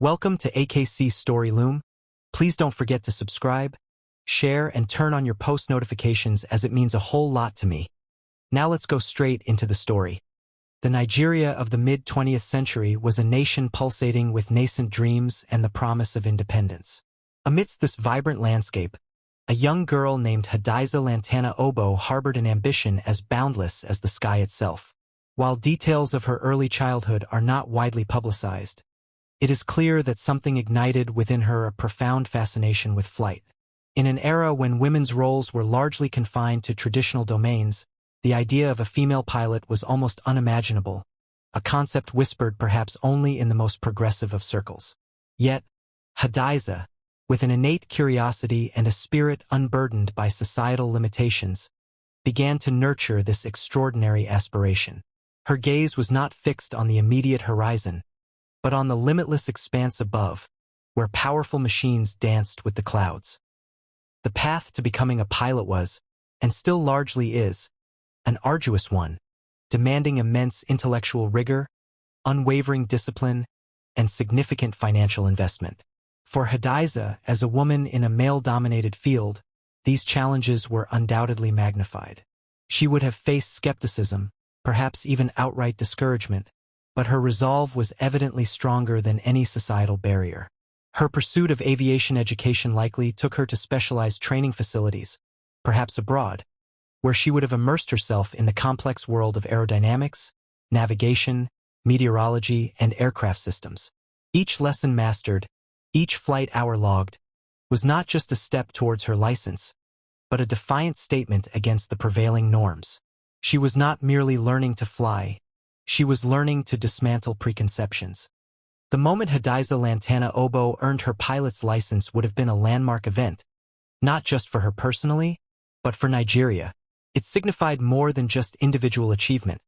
Welcome to AKC Story Loom. Please don't forget to subscribe, share, and turn on your post notifications as it means a whole lot to me. Now let's go straight into the story. The Nigeria of the mid-20th century was a nation pulsating with nascent dreams and the promise of independence. Amidst this vibrant landscape, a young girl named Hadiza Lantana Oboh harbored an ambition as boundless as the sky itself. While details of her early childhood are not widely publicized, it is clear that something ignited within her a profound fascination with flight. In an era when women's roles were largely confined to traditional domains, the idea of a female pilot was almost unimaginable, a concept whispered perhaps only in the most progressive of circles. Yet, Hadiza, with an innate curiosity and a spirit unburdened by societal limitations, began to nurture this extraordinary aspiration. Her gaze was not fixed on the immediate horizon, but on the limitless expanse above, where powerful machines danced with the clouds. The path to becoming a pilot was, and still largely is, an arduous one, demanding immense intellectual rigor, unwavering discipline, and significant financial investment. For Hadiza, as a woman in a male-dominated field, these challenges were undoubtedly magnified. She would have faced skepticism, perhaps even outright discouragement, but her resolve was evidently stronger than any societal barrier. Her pursuit of aviation education likely took her to specialized training facilities, perhaps abroad, where she would have immersed herself in the complex world of aerodynamics, navigation, meteorology, and aircraft systems. Each lesson mastered, each flight hour logged, was not just a step towards her license, but a defiant statement against the prevailing norms. She was not merely learning to fly, she was learning to dismantle preconceptions. The moment Hadiza Lantana Oboh earned her pilot's license would have been a landmark event, not just for her personally, but for Nigeria. It signified more than just individual achievement.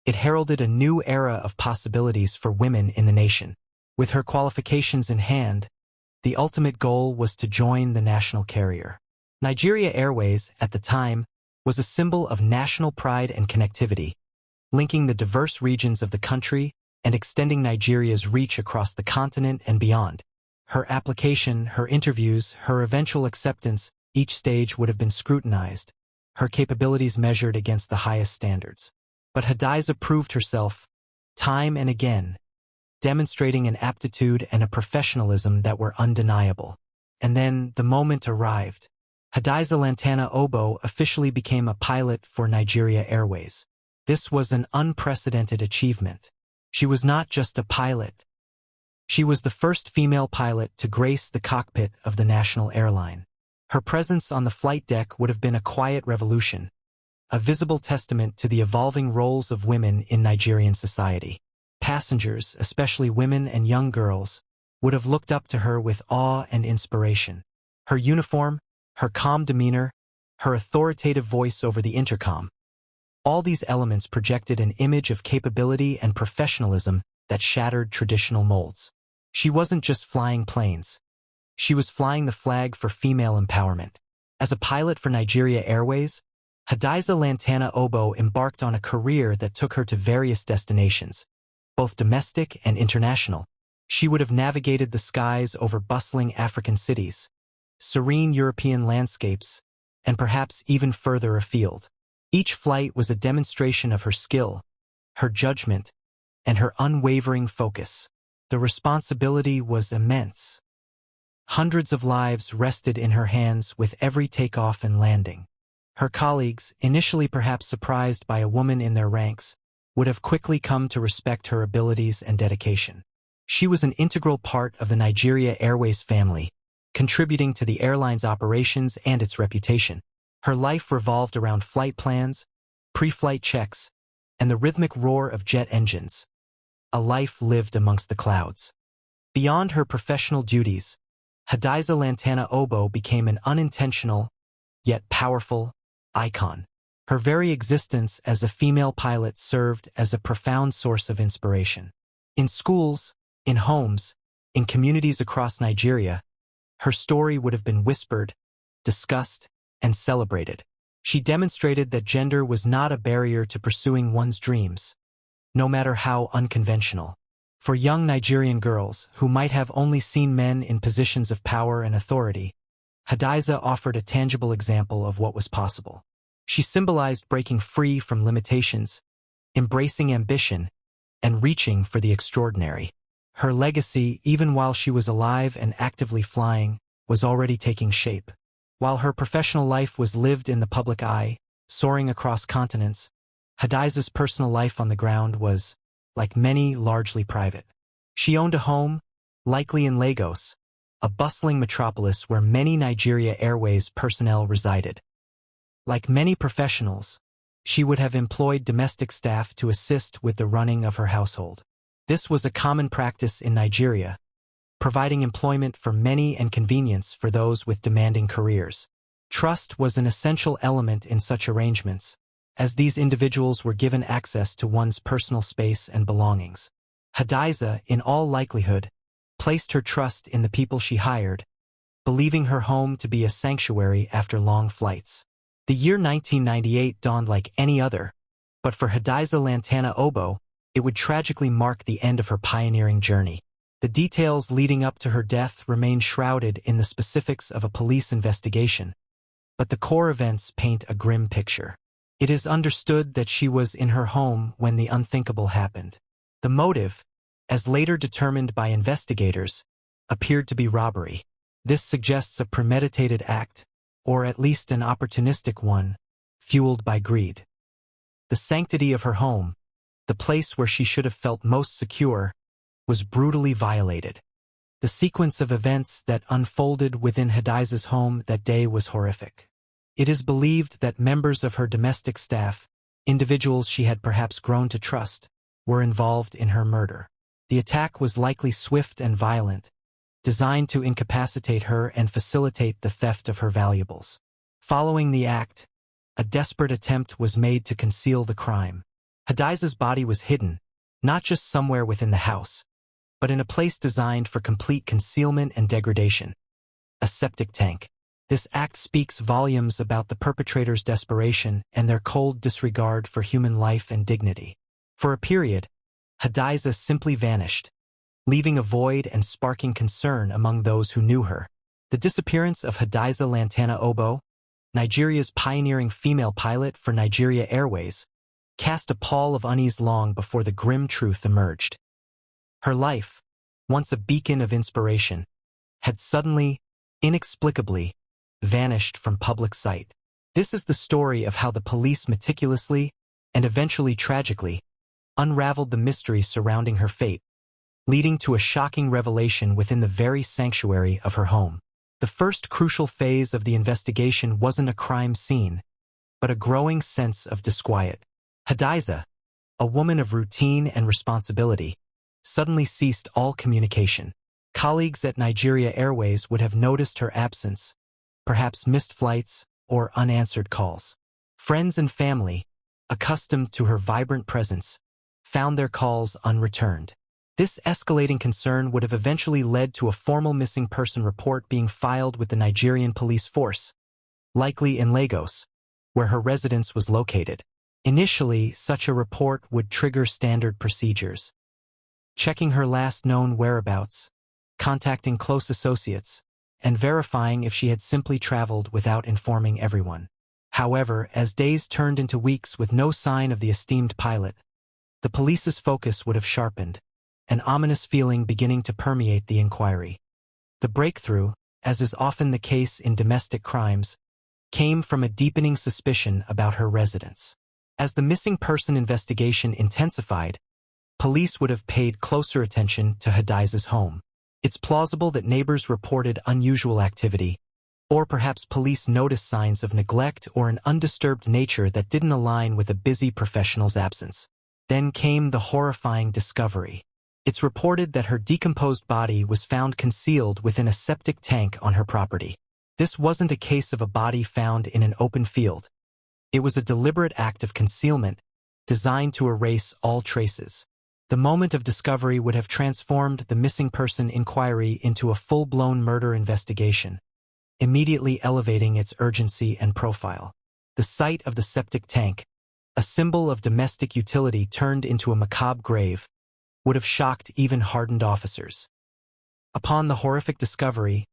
It heralded a new era of possibilities for women in the nation. With her qualifications in hand, the ultimate goal was to join the national carrier. Nigeria Airways, at the time, was a symbol of national pride and connectivity, linking the diverse regions of the country and extending Nigeria's reach across the continent and beyond. Her application, her interviews, her eventual acceptance, each stage would have been scrutinized, her capabilities measured against the highest standards. But Hadiza proved herself, time and again, demonstrating an aptitude and a professionalism that were undeniable. And then the moment arrived. Hadiza Lantana Oboh officially became a pilot for Nigeria Airways. This was an unprecedented achievement. She was not just a pilot. She was the first female pilot to grace the cockpit of the national airline. Her presence on the flight deck would have been a quiet revolution, a visible testament to the evolving roles of women in Nigerian society. Passengers, especially women and young girls, would have looked up to her with awe and inspiration. Her uniform, her calm demeanor, her authoritative voice over the intercom. All these elements projected an image of capability and professionalism that shattered traditional molds. She wasn't just flying planes. She was flying the flag for female empowerment. As a pilot for Nigeria Airways, Hadiza Lantana Oboh embarked on a career that took her to various destinations, both domestic and international. She would have navigated the skies over bustling African cities, serene European landscapes, and perhaps even further afield. Each flight was a demonstration of her skill, her judgment, and her unwavering focus. The responsibility was immense. Hundreds of lives rested in her hands with every takeoff and landing. Her colleagues, initially perhaps surprised by a woman in their ranks, would have quickly come to respect her abilities and dedication. She was an integral part of the Nigeria Airways family, contributing to the airline's operations and its reputation. Her life revolved around flight plans, pre-flight checks, and the rhythmic roar of jet engines. A life lived amongst the clouds. Beyond her professional duties, Hadiza Lantana Oboh became an unintentional, yet powerful, icon. Her very existence as a female pilot served as a profound source of inspiration. In schools, in homes, in communities across Nigeria, her story would have been whispered, discussed, and celebrated. She demonstrated that gender was not a barrier to pursuing one's dreams, no matter how unconventional. For young Nigerian girls who might have only seen men in positions of power and authority, Hadiza offered a tangible example of what was possible. She symbolized breaking free from limitations, embracing ambition, and reaching for the extraordinary. Her legacy, even while she was alive and actively flying, was already taking shape. While her professional life was lived in the public eye, soaring across continents, Hadiza's personal life on the ground was, like many, largely private. She owned a home, likely in Lagos, a bustling metropolis where many Nigeria Airways personnel resided. Like many professionals, she would have employed domestic staff to assist with the running of her household. This was a common practice in Nigeria, providing employment for many and convenience for those with demanding careers. Trust was an essential element in such arrangements, as these individuals were given access to one's personal space and belongings. Hadiza, in all likelihood, placed her trust in the people she hired, believing her home to be a sanctuary after long flights. The year 1998 dawned like any other, but for Hadiza Lantana Oboh, it would tragically mark the end of her pioneering journey. The details leading up to her death remain shrouded in the specifics of a police investigation, but the core events paint a grim picture. It is understood that she was in her home when the unthinkable happened. The motive, as later determined by investigators, appeared to be robbery. This suggests a premeditated act, or at least an opportunistic one, fueled by greed. The sanctity of her home, the place where she should have felt most secure, was brutally violated. The sequence of events that unfolded within Hadiza's home that day was horrific. It is believed that members of her domestic staff, individuals she had perhaps grown to trust, were involved in her murder. The attack was likely swift and violent, designed to incapacitate her and facilitate the theft of her valuables. Following the act, a desperate attempt was made to conceal the crime. Hadiza's body was hidden, not just somewhere within the house, but in a place designed for complete concealment and degradation: a septic tank. This act speaks volumes about the perpetrator's desperation and their cold disregard for human life and dignity. For a period, Hadiza simply vanished, leaving a void and sparking concern among those who knew her. The disappearance of Hadiza Lantana Oboh, Nigeria's pioneering female pilot for Nigeria Airways, cast a pall of unease long before the grim truth emerged. Her life, once a beacon of inspiration, had suddenly, inexplicably, vanished from public sight. This is the story of how the police meticulously, and eventually tragically, unraveled the mystery surrounding her fate, leading to a shocking revelation within the very sanctuary of her home. The first crucial phase of the investigation wasn't a crime scene, but a growing sense of disquiet. Hadiza, a woman of routine and responsibility, suddenly ceased all communication. Colleagues at Nigeria Airways would have noticed her absence, perhaps missed flights or unanswered calls. Friends and family, accustomed to her vibrant presence, found their calls unreturned. This escalating concern would have eventually led to a formal missing person report being filed with the Nigerian police force, likely in Lagos, where her residence was located. Initially, such a report would trigger standard procedures: checking her last known whereabouts, contacting close associates, and verifying if she had simply traveled without informing everyone. However, as days turned into weeks with no sign of the esteemed pilot, the police's focus would have sharpened, an ominous feeling beginning to permeate the inquiry. The breakthrough, as is often the case in domestic crimes, came from a deepening suspicion about her residence. As the missing person investigation intensified, police would have paid closer attention to Hadiza's home. It's plausible that neighbors reported unusual activity, or perhaps police noticed signs of neglect or an undisturbed nature that didn't align with a busy professional's absence. Then came the horrifying discovery. It's reported that her decomposed body was found concealed within a septic tank on her property. This wasn't a case of a body found in an open field. It was a deliberate act of concealment, designed to erase all traces. The moment of discovery would have transformed the missing person inquiry into a full-blown murder investigation, immediately elevating its urgency and profile. The sight of the septic tank, a symbol of domestic utility, turned into a macabre grave, would have shocked even hardened officers. Upon the horrific discovery,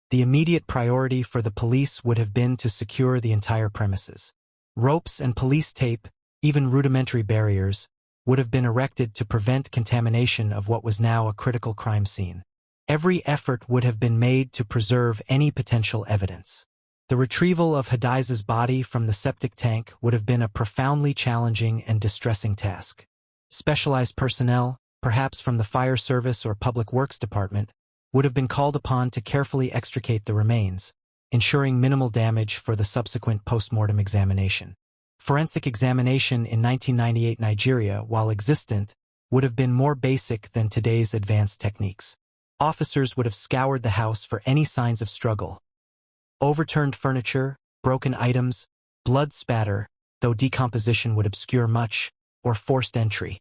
the immediate priority for the police would have been to secure the entire premises. Ropes and police tape, even rudimentary barriers, would have been erected to prevent contamination of what was now a critical crime scene. Every effort would have been made to preserve any potential evidence. The retrieval of Hadiza's body from the septic tank would have been a profoundly challenging and distressing task. Specialized personnel, perhaps from the fire service or public works department, would have been called upon to carefully extricate the remains, ensuring minimal damage for the subsequent post-mortem examination. Forensic examination in 1998 Nigeria, while existent, would have been more basic than today's advanced techniques. Officers would have scoured the house for any signs of struggle. Overturned furniture, broken items, blood spatter, though decomposition would obscure much, or forced entry.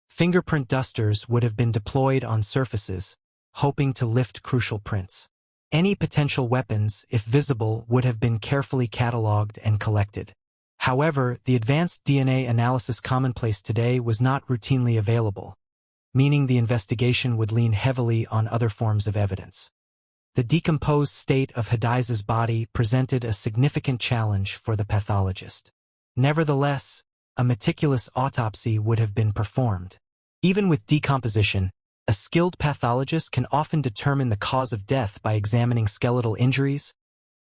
Fingerprint dusters would have been deployed on surfaces, hoping to lift crucial prints. Any potential weapons, if visible, would have been carefully catalogued and collected. However, the advanced DNA analysis commonplace today was not routinely available, meaning the investigation would lean heavily on other forms of evidence. The decomposed state of Hadiza's body presented a significant challenge for the pathologist. Nevertheless, a meticulous autopsy would have been performed. Even with decomposition, a skilled pathologist can often determine the cause of death by examining skeletal injuries,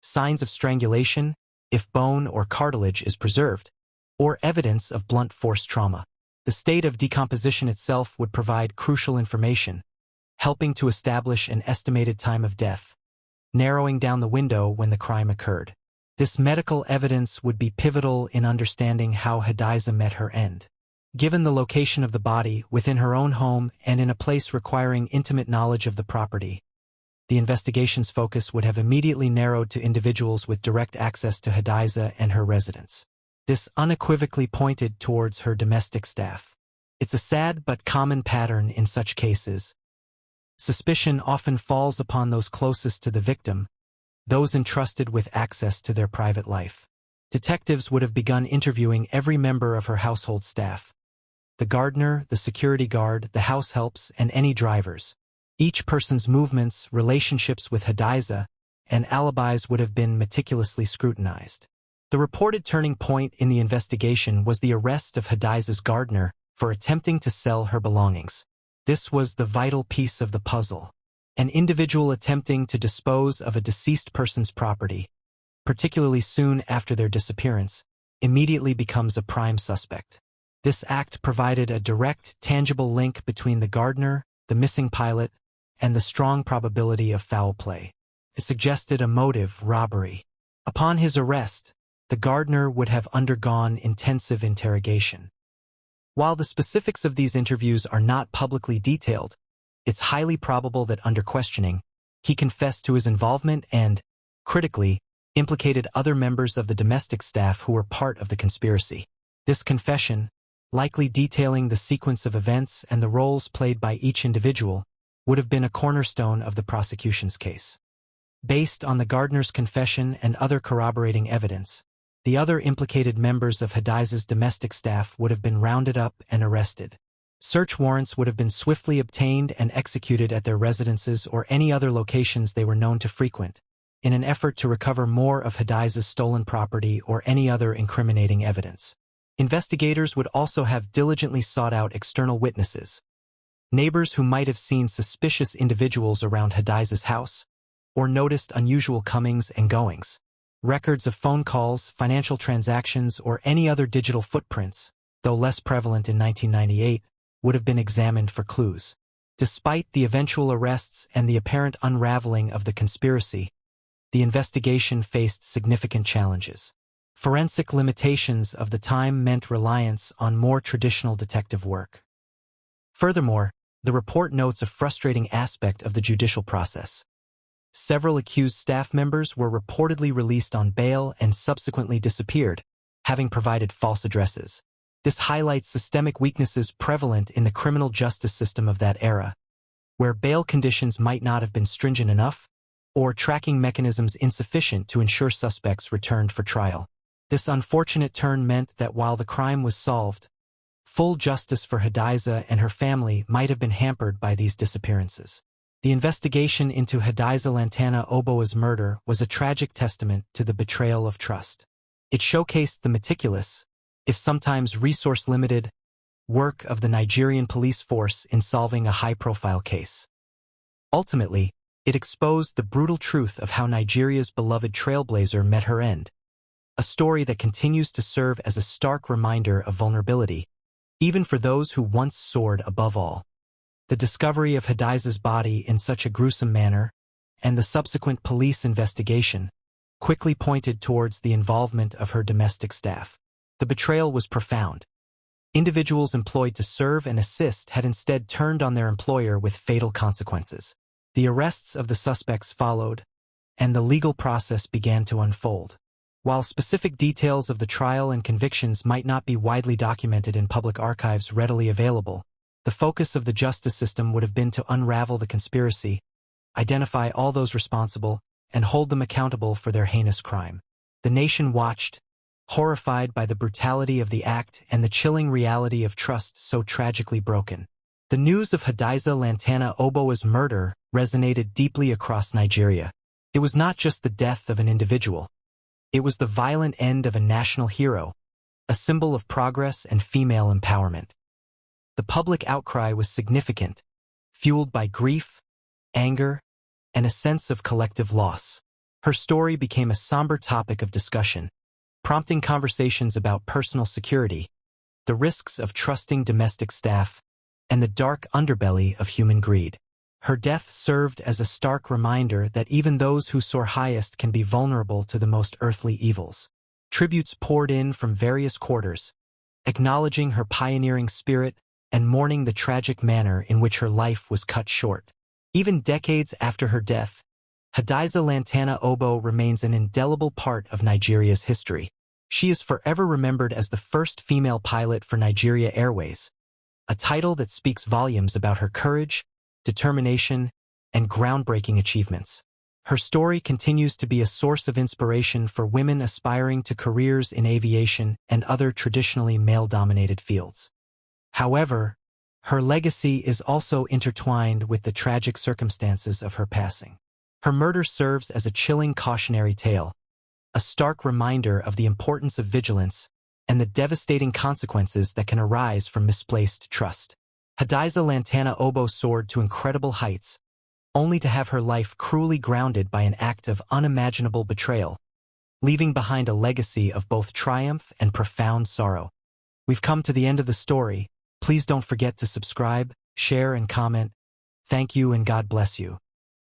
signs of strangulation, if bone or cartilage is preserved, or evidence of blunt force trauma. The state of decomposition itself would provide crucial information, helping to establish an estimated time of death, narrowing down the window when the crime occurred. This medical evidence would be pivotal in understanding how Hadiza met her end. Given the location of the body within her own home and in a place requiring intimate knowledge of the property, the investigation's focus would have immediately narrowed to individuals with direct access to Hadiza and her residence. This unequivocally pointed towards her domestic staff. It's a sad but common pattern in such cases. Suspicion often falls upon those closest to the victim, those entrusted with access to their private life. Detectives would have begun interviewing every member of her household staff: the gardener, the security guard, the house helps, and any drivers. Each person's movements, relationships with Hadiza, and alibis would have been meticulously scrutinized. The reported turning point in the investigation was the arrest of Hadiza's gardener for attempting to sell her belongings. This was the vital piece of the puzzle. An individual attempting to dispose of a deceased person's property, particularly soon after their disappearance, immediately becomes a prime suspect. This act provided a direct, tangible link between the gardener, the missing pilot, and the strong probability of foul play. It suggested a motive: robbery. Upon his arrest, the gardener would have undergone intensive interrogation. While the specifics of these interviews are not publicly detailed, it's highly probable that under questioning, he confessed to his involvement and, critically, implicated other members of the domestic staff who were part of the conspiracy. This confession, likely detailing the sequence of events and the roles played by each individual, would have been a cornerstone of the prosecution's case. Based on the gardener's confession and other corroborating evidence, the other implicated members of Hadiza's domestic staff would have been rounded up and arrested. Search warrants would have been swiftly obtained and executed at their residences or any other locations they were known to frequent, in an effort to recover more of Hadiza's stolen property or any other incriminating evidence. Investigators would also have diligently sought out external witnesses, neighbors who might have seen suspicious individuals around Hadiza's house, or noticed unusual comings and goings. Records of phone calls, financial transactions, or any other digital footprints, though less prevalent in 1998, would have been examined for clues. Despite the eventual arrests and the apparent unraveling of the conspiracy, the investigation faced significant challenges. Forensic limitations of the time meant reliance on more traditional detective work. Furthermore, the report notes a frustrating aspect of the judicial process. Several accused staff members were reportedly released on bail and subsequently disappeared, having provided false addresses. This highlights systemic weaknesses prevalent in the criminal justice system of that era, where bail conditions might not have been stringent enough, or tracking mechanisms insufficient to ensure suspects returned for trial. This unfortunate turn meant that while the crime was solved, Full justice for Hadiza and her family might have been hampered by these disappearances. The investigation into Hadiza Lantana Oboh's murder was a tragic testament to the betrayal of trust. It showcased the meticulous, if sometimes resource-limited, work of the Nigerian police force in solving a high-profile case. Ultimately, it exposed the brutal truth of how Nigeria's beloved trailblazer met her end, a story that continues to serve as a stark reminder of vulnerability, even for those who once soared above all. The discovery of Hadiza's body in such a gruesome manner, and the subsequent police investigation, quickly pointed towards the involvement of her domestic staff. The betrayal was profound. Individuals employed to serve and assist had instead turned on their employer with fatal consequences. The arrests of the suspects followed, and the legal process began to unfold. While specific details of the trial and convictions might not be widely documented in public archives readily available, the focus of the justice system would have been to unravel the conspiracy, identify all those responsible, and hold them accountable for their heinous crime. The nation watched, horrified by the brutality of the act and the chilling reality of trust so tragically broken. The news of Hadiza Lantana Oboh's murder resonated deeply across Nigeria. It was not just the death of an individual. It was the violent end of a national hero, a symbol of progress and female empowerment. The public outcry was significant, fueled by grief, anger, and a sense of collective loss. Her story became a somber topic of discussion, prompting conversations about personal security, the risks of trusting domestic staff, and the dark underbelly of human greed. Her death served as a stark reminder that even those who soar highest can be vulnerable to the most earthly evils. Tributes poured in from various quarters, acknowledging her pioneering spirit and mourning the tragic manner in which her life was cut short. Even decades after her death, Hadiza Lantana Oboh remains an indelible part of Nigeria's history. She is forever remembered as the first female pilot for Nigeria Airways, a title that speaks volumes about her courage, determination, and groundbreaking achievements. Her story continues to be a source of inspiration for women aspiring to careers in aviation and other traditionally male-dominated fields. However, her legacy is also intertwined with the tragic circumstances of her passing. Her murder serves as a chilling cautionary tale, a stark reminder of the importance of vigilance and the devastating consequences that can arise from misplaced trust. Hadiza Lantana Oboh soared to incredible heights, only to have her life cruelly grounded by an act of unimaginable betrayal, leaving behind a legacy of both triumph and profound sorrow. We've come to the end of the story. Please don't forget to subscribe, share, and comment. Thank you and God bless you.